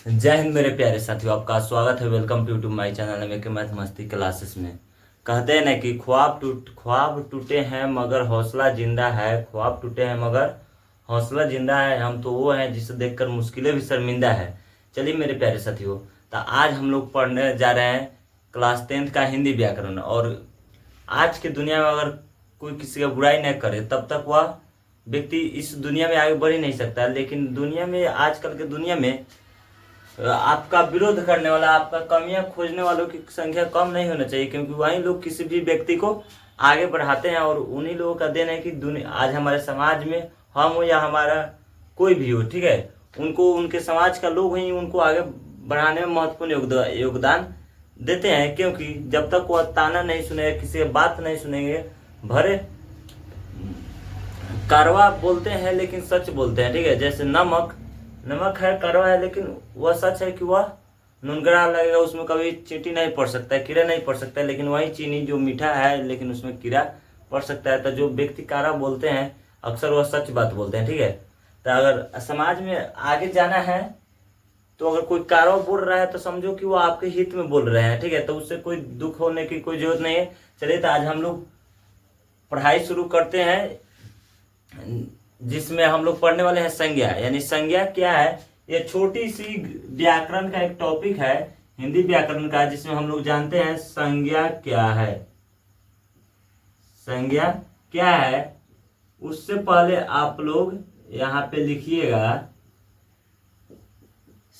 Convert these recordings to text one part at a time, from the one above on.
जय हिंद मेरे प्यारे साथियों, आपका स्वागत है। वेलकम टू माय चैनल में के मैथ मस्ती क्लासेस में। कहते हैं ना कि ख्वाब टूटे हैं मगर हौसला जिंदा है। ख्वाब टूटे हैं मगर हौसला जिंदा है। हम तो वो हैं जिसे देखकर मुश्किलें भी शर्मिंदा है। चलिए मेरे प्यारे साथियों, तो आज हम लोग पढ़ने जा रहे हैं क्लास 10th का हिंदी व्याकरण। और आज की दुनिया में अगर कोई किसी का बुराई न करे तब तक वह व्यक्ति इस दुनिया में आगे बढ़ ही नहीं सकता। लेकिन दुनिया में, आजकल के दुनिया में आपका विरोध करने वाला, आपका कमियां खोजने वालों की संख्या कम नहीं होना चाहिए, क्योंकि वही लोग किसी भी व्यक्ति को आगे बढ़ाते हैं। और उन्हीं लोगों का देन है कि दुनिया आज हमारे समाज में, हम हो या हमारा कोई भी हो, ठीक है, उनको उनके समाज का लोग ही उनको आगे बढ़ाने में महत्वपूर्ण योगदान देते हैं। क्योंकि जब तक वह ताना नहीं सुनेगा, किसी की बात नहीं सुनेंगे, भरे कारवा बोलते हैं लेकिन सच बोलते हैं, ठीक है। जैसे नमक नमक है, कड़वा है, लेकिन वह सच है कि वह नुनगरा लगेगा, उसमें कभी चींटी नहीं पड़ सकता है, कीड़ा नहीं पड़ सकता है। लेकिन वही चीनी जो मीठा है लेकिन उसमें कीड़ा पड़ सकता है। तो जो व्यक्ति कारा बोलते हैं अक्सर वह सच बात बोलते हैं, ठीक है। तो अगर समाज में आगे जाना है तो अगर कोई कारा बोल रहा है तो समझो कि वो आपके हित में बोल रहे हैं, ठीक है। तो उससे कोई दुख होने की कोई जरूरत नहीं है। चलिए तो आज हम लोग पढ़ाई शुरू करते हैं, जिसमें हम लोग पढ़ने वाले हैं संज्ञा। यानी संज्ञा क्या है? ये छोटी सी व्याकरण का एक टॉपिक है, हिंदी व्याकरण का, जिसमें हम लोग जानते हैं संज्ञा क्या है। संज्ञा क्या है उससे पहले आप लोग यहाँ पे लिखिएगा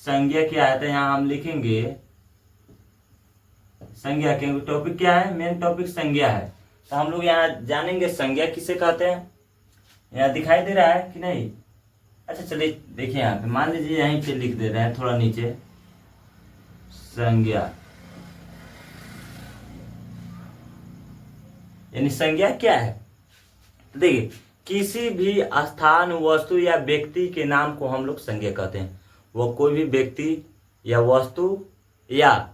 संज्ञा क्या है। तो यहाँ हम लिखेंगे संज्ञा, क्योंकि टॉपिक क्या है, मेन टॉपिक संज्ञा है। तो हम लोग यहाँ जानेंगे संज्ञा किसे कहते हैं। यहाँ दिखाई दे रहा है कि नहीं? अच्छा चलिए देखिए, यहाँ पे मान लीजिए यहीं पे लिख दे रहे हैं थोड़ा नीचे, संज्ञा। यानी संज्ञा क्या है? तो देखिए, किसी भी स्थान, वस्तु या व्यक्ति के नाम को हम लोग संज्ञा कहते हैं। वो कोई भी व्यक्ति या वस्तु या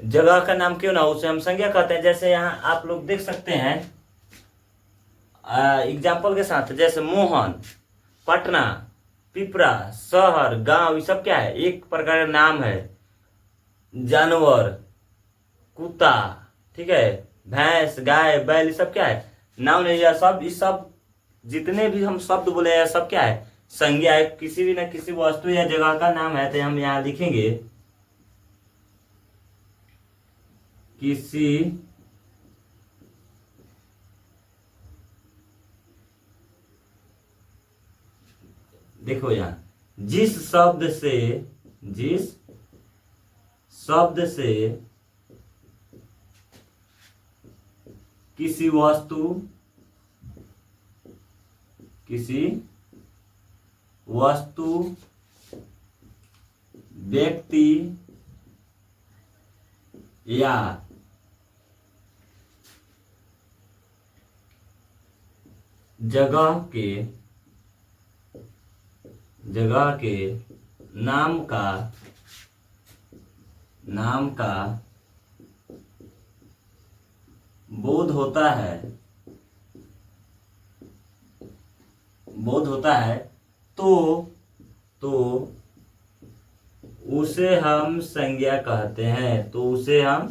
जगह का नाम क्यों ना, उसे हम संज्ञा कहते हैं। जैसे यहाँ आप लोग देख सकते हैं एग्जाम्पल के साथ, जैसे मोहन, पटना, पिपरा, शहर, गांव, ये सब क्या है? एक प्रकार का नाम है। जानवर, कुत्ता, ठीक है, भैंस, गाय, बैल, ये सब क्या है? नाम नहीं, यह सब, इस सब जितने भी हम शब्द बोले हैं सब क्या है? संज्ञा है। किसी भी ना किसी वस्तु या जगह का नाम है। तो हम यहाँ लिखेंगे किसी देखो यहाँ जिस शब्द से किसी वस्तु व्यक्ति या जगह के नाम का बोध होता है तो उसे हम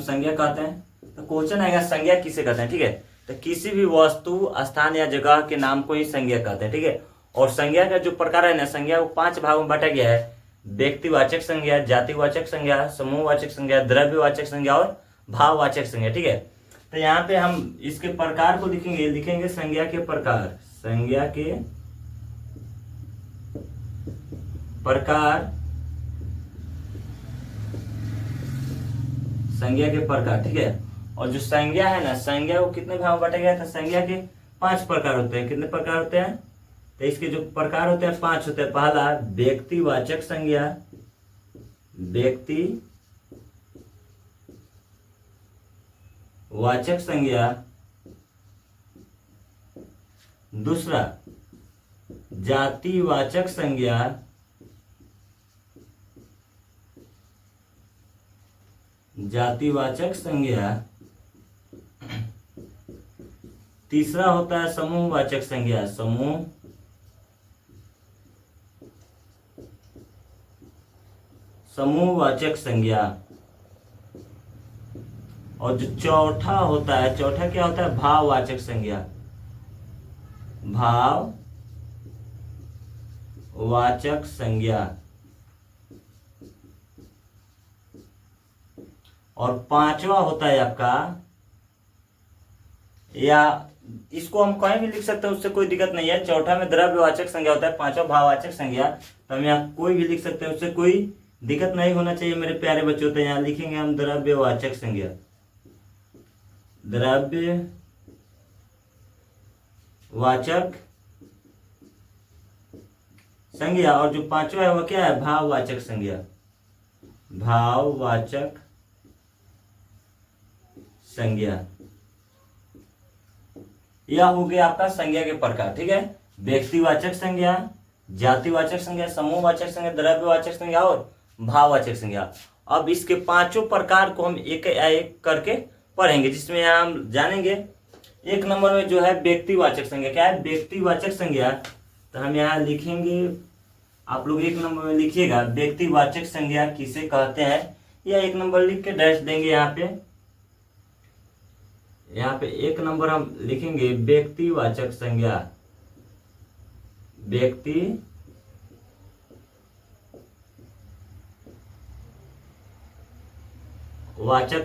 संज्ञा कहते हैं। तो क्वेश्चन आएगा संज्ञा किसे कहते हैं, ठीक है। तो किसी भी वस्तु, स्थान या जगह के नाम को ही संज्ञा कहते हैं, ठीक है। और संज्ञा का जो प्रकार है ना, संज्ञा को 5 भागों में बांटा गया है। व्यक्तिवाचक संज्ञा, जातिवाचक संज्ञा, समूहवाचक संज्ञा, द्रव्यवाचक संज्ञा और भाववाचक संज्ञा, ठीक है। तो यहाँ पे हम इसके प्रकार को लिखेंगे संज्ञा के प्रकार। संज्ञा के प्रकार, ठीक है। और जो संज्ञा है ना, संज्ञा को कितने भाग में बांटा गया था? संज्ञा के 5 प्रकार होते हैं। कितने प्रकार होते हैं? तो इसके जो प्रकार होते हैं 5 होते हैं। पहला व्यक्तिवाचक संज्ञा, व्यक्तिवाचक संज्ञा। दूसरा जातिवाचक संज्ञा, तीसरा होता है समूहवाचक संज्ञा, समूहवाचक संज्ञा। और जो चौथा होता है, चौथा क्या होता है, भाववाचक संज्ञा, भाववाचक संज्ञा। और पांचवा होता है आपका, या इसको हम कहीं भी लिख सकते हैं, उससे कोई दिक्कत नहीं है। चौथा में द्रव्यवाचक संज्ञा होता है, पांचवा भाववाचक संज्ञा। तो हम यहाँ कोई भी लिख सकते हैं, उससे कोई दिक्कत नहीं होना चाहिए मेरे प्यारे बच्चों। तो यहाँ लिखेंगे हम द्रव्यवाचक संज्ञा, द्रव्यवाचक संज्ञा। और जो पांचवा है वो क्या है, भाववाचक संज्ञा, भाववाचक संज्ञा। यह हो गया आपका संज्ञा के प्रकार, ठीक है। व्यक्तिवाचक संज्ञा, जातिवाचक संज्ञा, समूहवाचक संज्ञा, द्रव्यवाचक संज्ञा और भाववाचक संज्ञा। अब इसके पांचों प्रकार को हम एक एक करके पढ़ेंगे, जिसमें हम जानेंगे। एक नंबर में जो है व्यक्तिवाचक संज्ञा, क्या है, व्यक्तिवाचक संज्ञा। तो हम यहाँ लिखेंगे, आप लोग एक नंबर में लिखिएगा, व्यक्तिवाचक संज्ञा किसे कहते हैं। या एक नंबर लिख के डैश देंगे यहाँ पे एक नंबर हम लिखेंगे व्यक्तिवाचक संज्ञा, व्यक्तिवाचक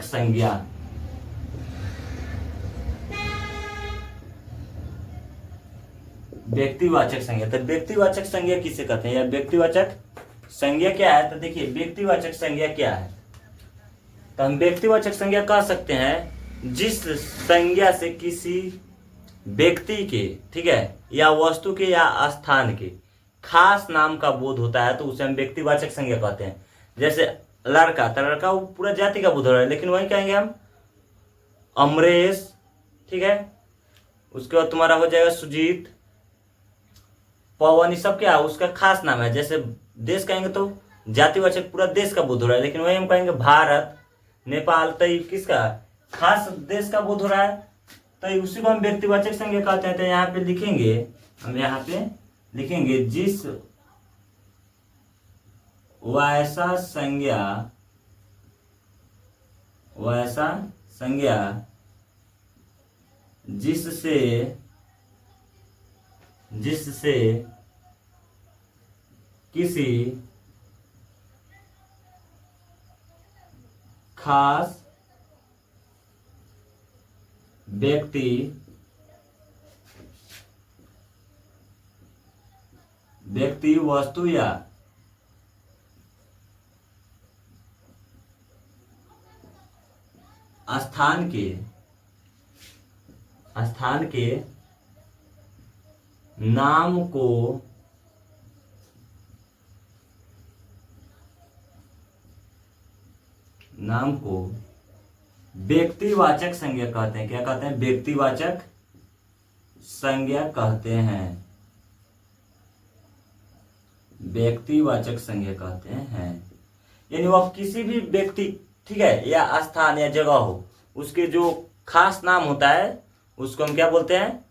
संज्ञा। व्यक्तिवाचक संज्ञा, तो व्यक्तिवाचक संज्ञा किसे कहते हैं, या व्यक्तिवाचक संज्ञा क्या है। तो देखिए व्यक्तिवाचक संज्ञा क्या है। तो हम व्यक्तिवाचक संज्ञा कह सकते हैं जिस संज्ञा से किसी व्यक्ति के, ठीक है, या वस्तु के या स्थान के खास नाम का बोध होता है, तो उसे हम व्यक्तिवाचक संज्ञा कहते हैं। जैसे लड़का, तो लड़का वो पूरा जाति का बोध हो रहा है, लेकिन वही कहेंगे हम अमरेश, ठीक है। उसके बाद तुम्हारा हो जाएगा सुजीत, पवन, ये सब क्या है, उसका खास नाम है। जैसे देश कहेंगे तो जातिवाचक पूरा देश का बोध हो रहा है, लेकिन वही हम कहेंगे भारत, नेपाल, तो किसका खास देश का बोध हो रहा है, तो उसी को हम व्यक्तिवाचक संज्ञा कहते हैं। तो यहाँ पे लिखेंगे, हम यहाँ पे लिखेंगे जिस वैसा संज्ञा जिससे किसी खास व्यक्ति वस्तु या स्थान के नाम को व्यक्तिवाचक संज्ञा कहते हैं। क्या कहते हैं, व्यक्तिवाचक संज्ञा कहते हैं, व्यक्तिवाचक संज्ञा कहते हैं। यानी वह किसी भी व्यक्ति, ठीक है, या स्थान या जगह हो, उसके जो खास नाम होता है उसको हम क्या बोलते हैं,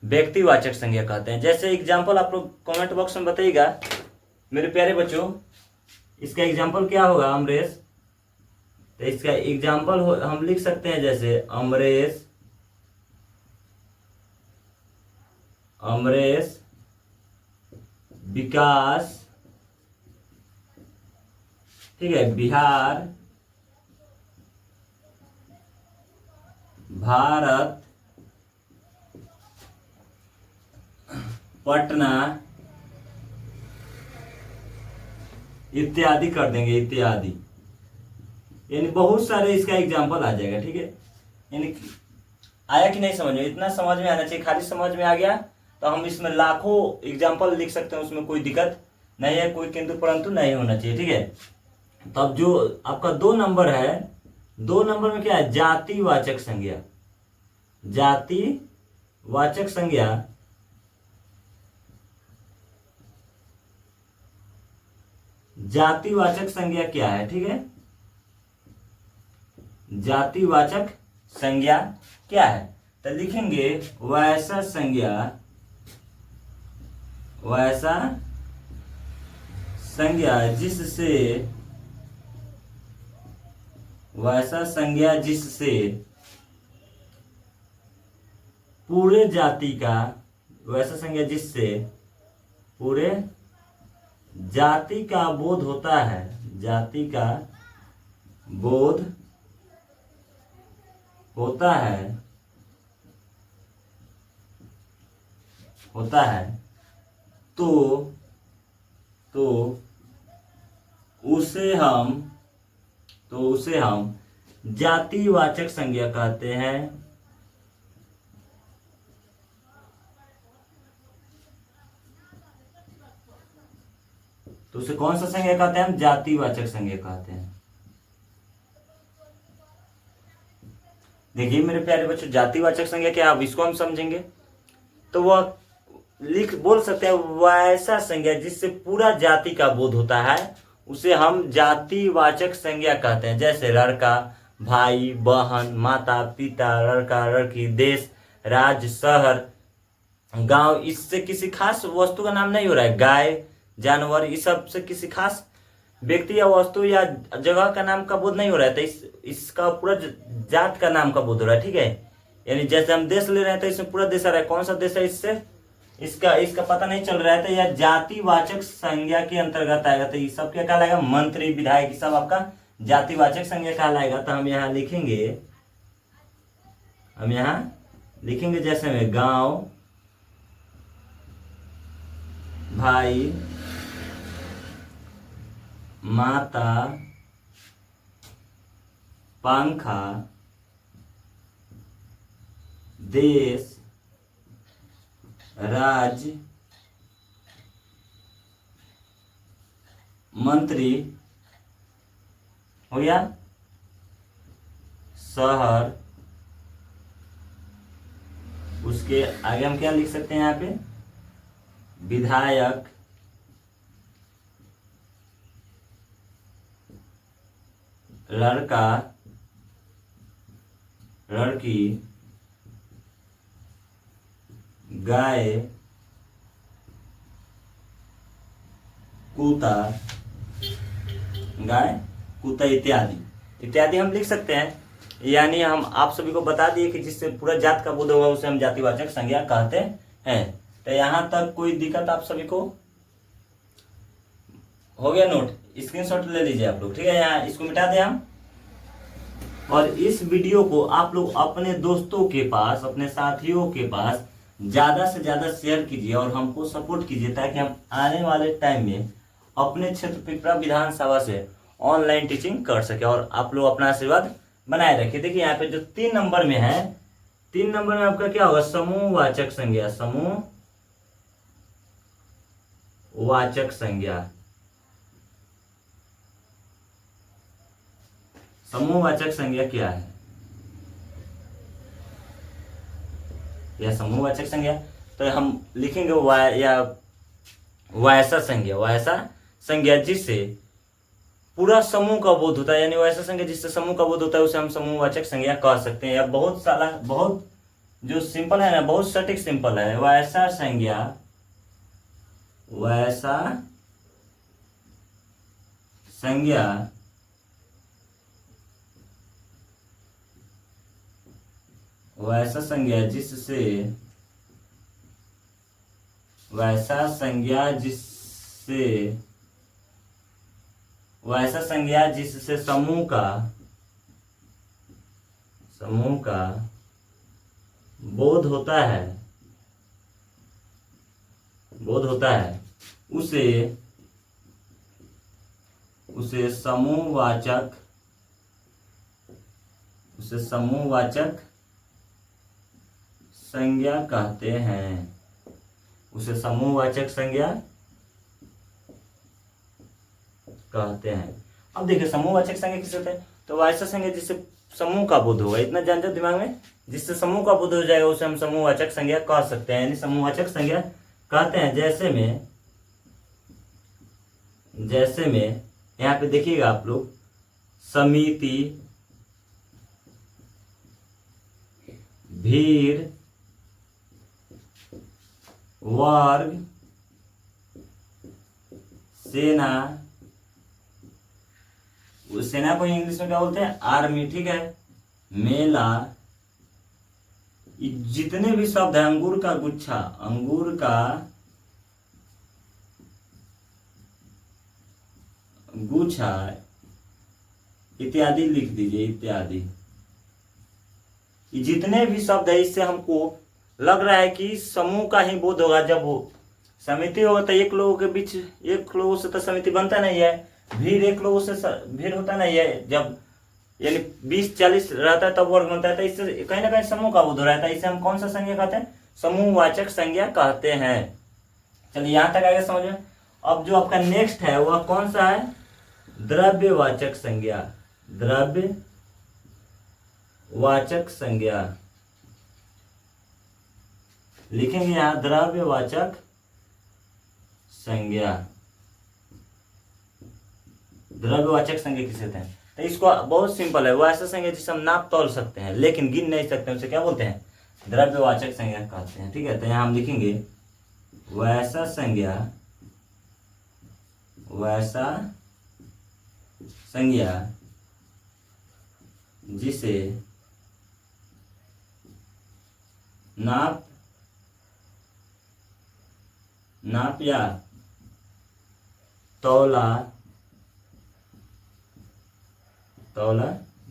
व्यक्तिवाचक संज्ञा कहते हैं। जैसे एग्जाम्पल आप लोग कमेंट बॉक्स में बताइएगा मेरे प्यारे बच्चों, इसका एग्जाम्पल क्या होगा, अमरेश। तो इसका एग्जाम्पल हम लिख सकते हैं, जैसे अमरेश विकास, ठीक है, बिहार, भारत, पटना, इत्यादि कर देंगे, इत्यादि। यानी बहुत सारे इसका एग्जाम्पल आ जाएगा, ठीक है। यानी आया कि नहीं समझ में, इतना समझ में आना चाहिए। खाली समझ में आ गया तो हम इसमें लाखों एग्जाम्पल लिख सकते हैं, उसमें कोई दिक्कत नहीं है, कोई किंतु परंतु नहीं होना चाहिए, ठीक है। तब जो आपका 2 नंबर है, 2 नंबर में क्या है, जातिवाचक संज्ञा, जातिवाचक संज्ञा। जातिवाचक संज्ञा क्या है, ठीक है, जातिवाचक संज्ञा क्या है। तो लिखेंगे वैसा संज्ञा, वैसा संज्ञा जिससे, वैसा संज्ञा जिससे पूरे जाति का, वैसा संज्ञा जिससे पूरे जाति का बोध होता है, जाति का बोध होता है, होता है, तो उसे हम जातिवाचक संज्ञा कहते हैं। तो उसे कौन सा संज्ञा कहते हैं? हम जातिवाचक संज्ञा कहते हैं। देखिए मेरे प्यारे बच्चों, जातिवाचक संज्ञा क्या, अब इसको हम समझेंगे। तो वह बोल सकते हैं वैसा संज्ञा जिससे पूरा जाति का बोध होता है, उसे हम जातिवाचक संज्ञा कहते हैं। जैसे लड़का, भाई, बहन, माता, पिता, लड़का, लड़की, देश, राज्य, शहर, गांव, इससे किसी खास वस्तु का नाम नहीं हो रहा है। गाय, जानवर, इस सब से किसी खास व्यक्ति या वस्तु या जगह का नाम का बोध नहीं हो रहा है। तो इसका पूरा जात का नाम का बोध हो रहा है। ठीक है, यानी जैसे हम देश ले रहे हैं तो इसमें पूरा देश आ रहा है, कौन सा देश है इससे इसका पता नहीं चल रहा है, तो यह जातिवाचक संज्ञा के अंतर्गत आएगा। तो ये सब क्या कहलाएगा? मंत्री, विधायक, सब आपका जातिवाचक संज्ञा कहलाएगा। तो हम यहाँ लिखेंगे, जैसे में गांव, भाई, माता, पंखा, देश, राज्य, मंत्री हो गया, शहर, उसके आगे हम क्या लिख सकते हैं यहाँ पे? विधायक, लड़का, लड़की, गाय, कुत्ता, इत्यादि हम लिख सकते हैं। यानी हम आप सभी को बता दिए कि जिससे पूरा जात का बोध होगा उसे हम जातिवाचक संज्ञा कहते हैं। तो यहाँ तक कोई दिक्कत आप सभी को हो गया? नोट स्क्रीनशॉट ले लीजिए आप लोग। ठीक है, यहाँ इसको मिटा दें हम। और इस वीडियो को आप लोग अपने दोस्तों के पास, अपने साथियों के पास ज्यादा से ज्यादा शेयर कीजिए और हमको सपोर्ट कीजिए, ताकि हम आने वाले टाइम में अपने क्षेत्र पिपरा विधानसभा से ऑनलाइन टीचिंग कर सके और आप लोग अपना आशीर्वाद बनाए रखिए। देखिए यहाँ पे जो 3 नंबर में है, 3 नंबर में आपका क्या होगा? समूहवाचक संज्ञा, समूहवाचक संज्ञा। समूहवाचक संज्ञा क्या है? या समूहवाचक संज्ञा, तो हम लिखेंगे वैसा संज्ञा जिससे पूरा समूह का बोध होता है। यानी वैसा संज्ञा जिससे समूह का बोध होता है उसे हम समूहवाचक संज्ञा कह सकते हैं। या बहुत जो सिंपल है ना, बहुत सटीक सिंपल है। वैसा संज्ञा जिससे समूह का बोध होता है, उसे समूहवाचक संज्ञा कहते हैं। उसे समूहवाचक संज्ञा कहते हैं। अब देखिए समूहवाचक संज्ञा किसे होता है? तो वैसा संज्ञा जिससे समूह का बोध होगा, इतना जान जाओ दिमाग में, जिससे समूह का बोध हो जाएगा उसे हम समूहवाचक संज्ञा कह सकते हैं। यानी समूहवाचक संज्ञा कहते हैं। जैसे में यहाँ पे देखिएगा आप लोग, समिति, भीड़, वर्ग, सेना, उस सेना को इंग्लिश में क्या बोलते हैं, आर्मी, ठीक है। मेला, जितने भी शब्द है, अंगूर का गुच्छा, अंगूर का गुच्छा इत्यादि लिख दीजिए, इत्यादि। जितने भी शब्द है इससे हमको लग रहा है कि समूह का ही बोध होगा। जब वो समिति होगा तो एक लोगों के बीच, एक लोगों से तो समिति बनता नहीं है। भीड़ एक लोगों से भीड़ होता नहीं है। जब यानी 20-40 रहता है तब वर्ग बनता है। तो इससे कहीं ना कहीं समूह का बोध हो रहा है। इसे हम कौन सा संज्ञा कहते हैं, समूहवाचक संज्ञा कहते हैं। चलिए यहां तक आगे समझ में। अब जो आपका नेक्स्ट है वह कौन सा है, द्रव्यवाचक संज्ञा। द्रव्यवाचक संज्ञा लिखेंगे यहां, द्रव्यवाचक संज्ञा। द्रव्यवाचक संज्ञा किसे कहते हैं, तो इसको बहुत सिंपल है, वो ऐसा संज्ञा जिसे हम नाप तौल सकते हैं लेकिन गिन नहीं सकते, उसे क्या बोलते हैं, द्रव्यवाचक संज्ञा कहते हैं। ठीक है, तो यहां हम लिखेंगे वैसा संज्ञा, वैसा संज्ञा जिसे नाप या तौला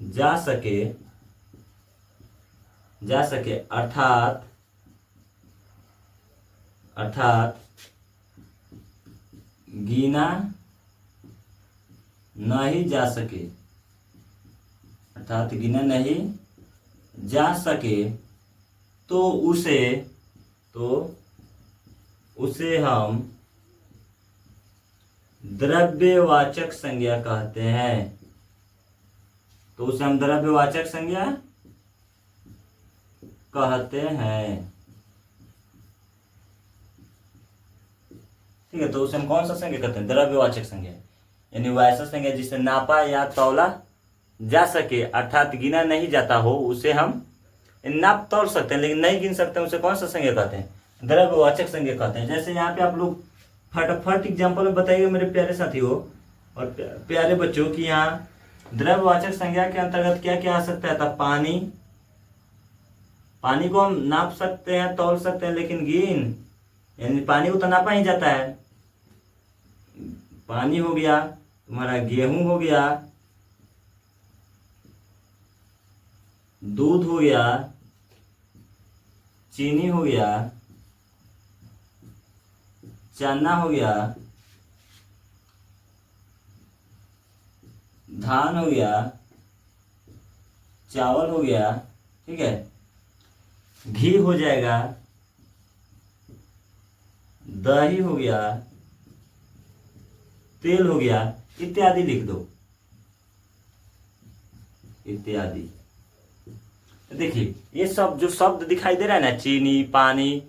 जा सके अर्थात गिना नहीं जा सके, अर्थात गिना नहीं जा सके तो उसे हम द्रव्यवाचक संज्ञा कहते हैं। तो उसे हम द्रव्यवाचक संज्ञा कहते हैं। ठीक है, तो उसे हम कौन सा संज्ञा कहते हैं, द्रव्यवाचक संज्ञा। यानी वैसा संज्ञा जिसे नापा या तौला जा सके अर्थात गिना नहीं जाता हो, उसे हम नाप तौल सकते हैं लेकिन नहीं गिन सकते, उसे कौन सा संज्ञा कहते हैं, द्रव्यवाचक संज्ञा कहते हैं। जैसे यहाँ पे आप लोग फटाफट एग्जाम्पल में बताइए मेरे प्यारे साथियों और प्यारे बच्चों की यहाँ द्रव्यवाचक संज्ञा के अंतर्गत क्या क्या आ सकता है। तो पानी को हम नाप सकते हैं, तौल सकते हैं लेकिन यानी पानी को तो नापा ही जाता है। पानी हो गया, तुम्हारा गेहूं हो गया, दूध हो गया, चीनी हो गया, चना हो गया, धान हो गया, चावल हो गया। ठीक है, घी हो जाएगा, दही हो गया, तेल हो गया, इत्यादि लिख दो, इत्यादि। देखिए ये सब जो शब्द दिखाई दे रहा है ना, चीनी, पानी,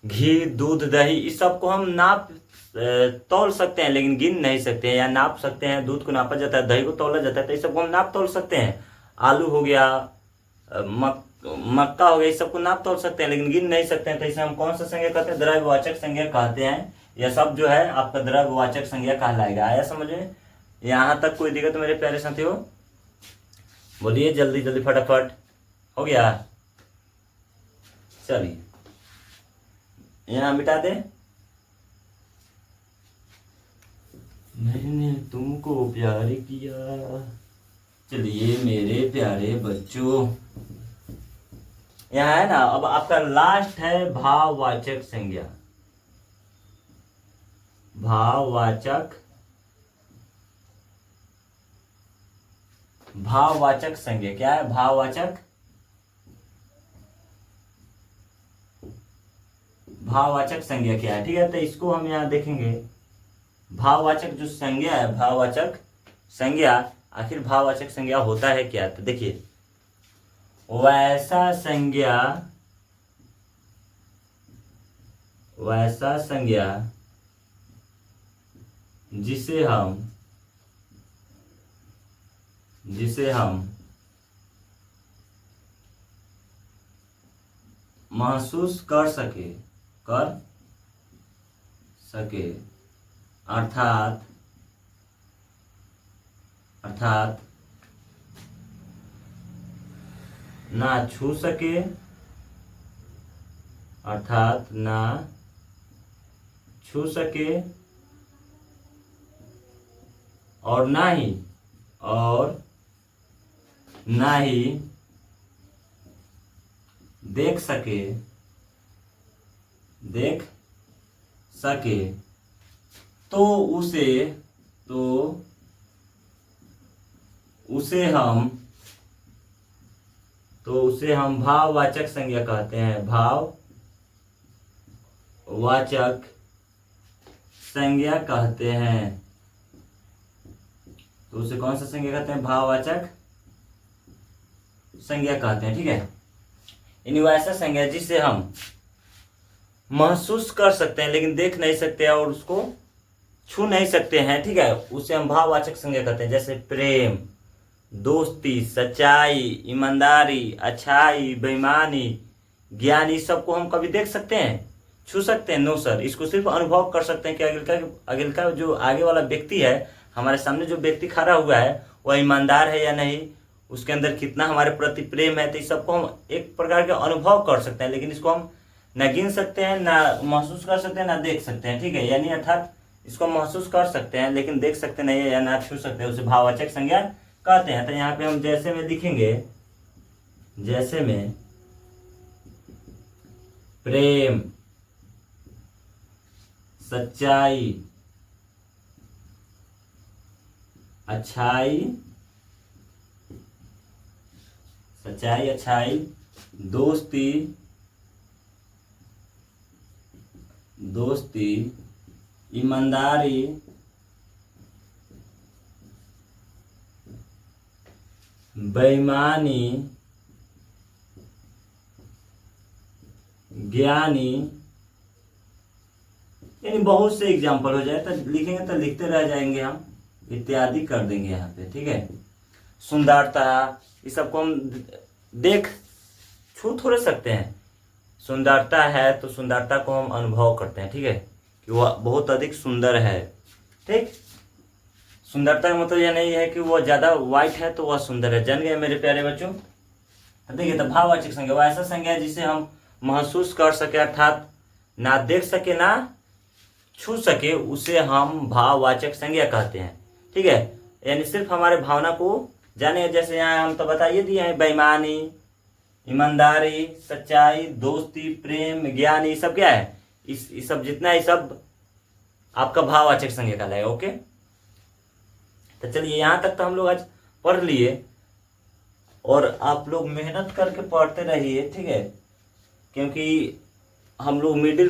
घी, दूध, दही, इस सब को हम नाप तौल सकते हैं लेकिन गिन नहीं सकते हैं। या नाप सकते हैं, दूध को नापा जाता है, दही को तौला जाता है, तो इस सबको हम नाप तौल सकते हैं। आलू हो गया, मक्का हो गया, इस सबको नाप तौल सकते हैं लेकिन गिन नहीं सकते हैं। तो इसे हम कौन सा संज्ञा कहते हैं, द्रव्यवाचक संज्ञा कहते हैं। यह सब जो है आपका द्रव्यवाचक संज्ञा कहलाएगा। आया समझ में? यहाँ तक कोई दिक्कत मेरे प्यारे साथियों? बोलिए जल्दी जल्दी फटाफट। हो गया? चलिए यहाँ मिटा दे। मैंने तुमको प्यार किया। चलिए मेरे प्यारे बच्चों, यहाँ है ना, अब आपका लास्ट है भाववाचक संज्ञा। भाववाचक संज्ञा क्या है? भाववाचक संज्ञा क्या है? ठीक है, तो इसको हम यहाँ देखेंगे। भाववाचक जो संज्ञा है, भाववाचक संज्ञा, आखिर भाववाचक संज्ञा होता है क्या? तो देखिए, वैसा संज्ञा जिसे हम महसूस कर सके, कर सके, अर्थात अर्थात ना छू सके, अर्थात ना छू सके, और ना ही देख सके, तो उसे हम भाववाचक संज्ञा कहते हैं, भाववाचक संज्ञा कहते हैं। तो उसे कौन सा संज्ञा कहते हैं? भाववाचक संज्ञा कहते हैं। ठीक है, यानी वो ऐसा संज्ञा जिसे हम महसूस कर सकते हैं लेकिन देख नहीं सकते और उसको छू नहीं सकते हैं। ठीक है, उसे हम भाववाचक संज्ञा कहते हैं। जैसे प्रेम, दोस्ती, सच्चाई, ईमानदारी, अच्छाई, बेईमानी, ज्ञानी, सबको हम कभी देख सकते हैं, छू सकते हैं? No sir. इसको सिर्फ अनुभव कर सकते हैं कि अगल का जो आगे वाला व्यक्ति है, हमारे सामने जो व्यक्ति खड़ा हुआ है, वह ईमानदार है या नहीं, उसके अंदर कितना हमारे प्रति प्रेम है। तो इस सबको हम एक प्रकार के अनुभव कर सकते हैं, लेकिन इसको हम ना गिन सकते हैं, ना महसूस कर सकते हैं, ना देख सकते हैं। ठीक है, यानी अर्थात इसको महसूस कर सकते हैं लेकिन देख सकते नहीं है या ना छू सकते हैं, उसे भाववाचक संज्ञा कहते हैं। तो यहाँ पे हम जैसे में लिखेंगे, जैसे में प्रेम, सच्चाई, अच्छाई, दोस्ती, ईमानदारी, बेईमानी, ज्ञानी, यानी बहुत से एग्जाम्पल हो जाए। तो लिखेंगे तो लिखते रह जाएंगे, हम इत्यादि कर देंगे यहाँ पे। ठीक है, सुंदरता, इस सबको हम देख छू थोड़े सकते हैं। सुंदरता है तो सुंदरता को हम अनुभव करते हैं। ठीक है, कि वह बहुत अधिक सुंदर है। ठीक, सुंदरता का मतलब यह नहीं है कि वह ज्यादा वाइट है तो वह सुंदर है। जान गए मेरे प्यारे बच्चों? देखिए, तो भाववाचक संज्ञा वह ऐसा संज्ञा है जिसे हम महसूस कर सके, अर्थात ना देख सके ना छू सके, उसे हम भाववाचक संज्ञा कहते हैं। ठीक है, यानी सिर्फ हमारे भावना को जाने। जैसे यहाँ हम तो बताइए दिए हैं, बेईमानी, ईमानदारी, सच्चाई, दोस्ती, प्रेम, ज्ञान, ये सब क्या है? इस सब जितना ये सब आपका भाववाचक संज्ञा कहलाएगा। ओके, तो चलिए यहाँ तक तो हम लोग आज पढ़ लिए, और आप लोग मेहनत करके पढ़ते रहिए। ठीक है, क्योंकि हम लोग मिडिल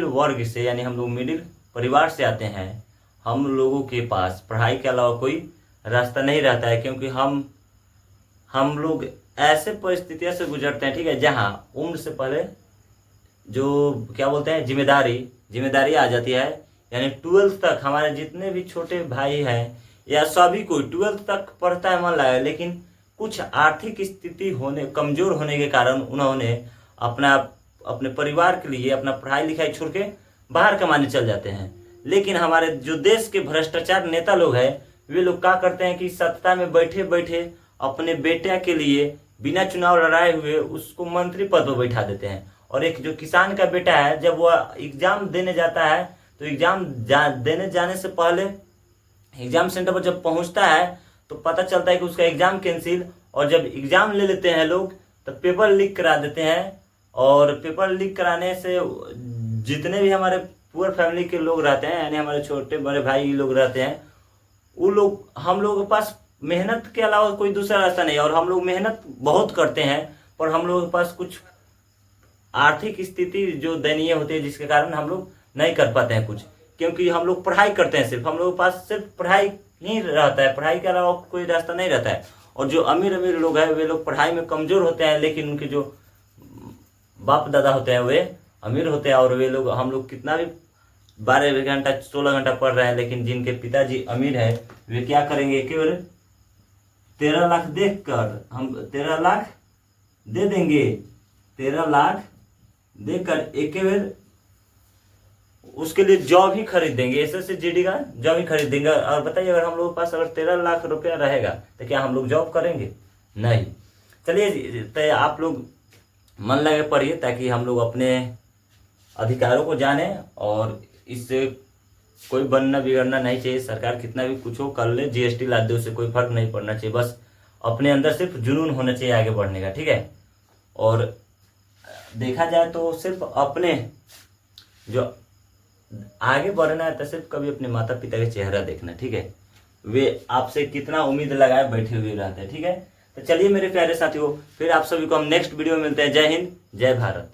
वर्ग से, यानी हम लोग मिडिल परिवार से आते हैं। हम लोगों के पास पढ़ाई के अलावा कोई रास्ता नहीं रहता है, क्योंकि हम लोग ऐसे परिस्थितियों से गुजरते हैं। ठीक है, जहाँ उम्र से पहले जो क्या बोलते हैं जिम्मेदारी आ जाती है। यानी 12th तक हमारे जितने भी छोटे भाई हैं या सभी कोई 12th तक पढ़ता है, मन लगा, लेकिन कुछ आर्थिक स्थिति कमजोर होने के कारण उन्होंने अपने परिवार के लिए अपना पढ़ाई लिखाई छोड़ के बाहर कमाने चल जाते हैं। लेकिन हमारे जो देश के भ्रष्टाचार नेता लोग हैं, वे लोग क्या करते हैं कि सत्ता में बैठे बैठे अपने बेटे के लिए बिना चुनाव लड़ाए हुए उसको मंत्री पद पर बैठा देते हैं। और एक जो किसान का बेटा है, जब वह एग्जाम देने जाता है तो एग्जाम देने जाने से पहले एग्जाम सेंटर पर जब पहुंचता है तो पता चलता है कि उसका एग्जाम कैंसिल। और जब एग्जाम ले लेते हैं लोग तो पेपर लीक करा देते हैं, और पेपर लीक कराने से जितने भी हमारे पुअर फैमिली के लोग रहते हैं, यानी हमारे छोटे बड़े भाई लोग रहते हैं, वो लोग, हम लोगों के पास मेहनत के अलावा कोई दूसरा रास्ता नहीं है। और हम लोग मेहनत बहुत करते हैं, पर हम लोगों के पास कुछ आर्थिक स्थिति जो दयनीय होती है, जिसके कारण हम लोग नहीं कर पाते हैं कुछ, क्योंकि हम लोग पढ़ाई करते हैं। सिर्फ हम लोगों के पास सिर्फ पढ़ाई ही रहता है, पढ़ाई के अलावा कोई रास्ता नहीं रहता है। और जो अमीर लोग हैं, वे लोग पढ़ाई में कमजोर होते हैं, लेकिन उनके जो बाप दादा होते हैं वे अमीर होते हैं। और वे लोग, हम लोग कितना भी 12 घंटा 16 घंटा पढ़ रहे हैं, लेकिन जिनके पिताजी अमीर है, वे क्या करेंगे? केवल 13 लाख देख कर हम 13 लाख दे देंगे, 13 लाख देकर एक बार उसके लिए जॉब ही खरीद देंगे, SSGD का जॉब ही खरीद देंगे। और बताइए अगर हम लोग के पास अगर 13 लाख रुपया रहेगा तो क्या हम लोग जॉब करेंगे? नहीं। चलिए तो आप लोग मन लगे पढ़िए ताकि हम लोग अपने अधिकारों को जाने, और इससे कोई बनना बिगड़ना नहीं चाहिए। सरकार कितना भी कुछ हो कर ले, GST ला दे, उससे कोई फर्क नहीं पड़ना चाहिए। बस अपने अंदर सिर्फ जुनून होना चाहिए आगे बढ़ने का, ठीक है। और देखा जाए तो सिर्फ अपने जो आगे बढ़ना है तो सिर्फ कभी अपने माता पिता का चेहरा देखना, ठीक है। वे आपसे कितना उम्मीद लगाए बैठे हुए रहते हैं, ठीक है। तो चलिए मेरे प्यारे साथियों, फिर आप सभी को हम नेक्स्ट वीडियो में मिलते हैं। जय हिंद, जय भारत।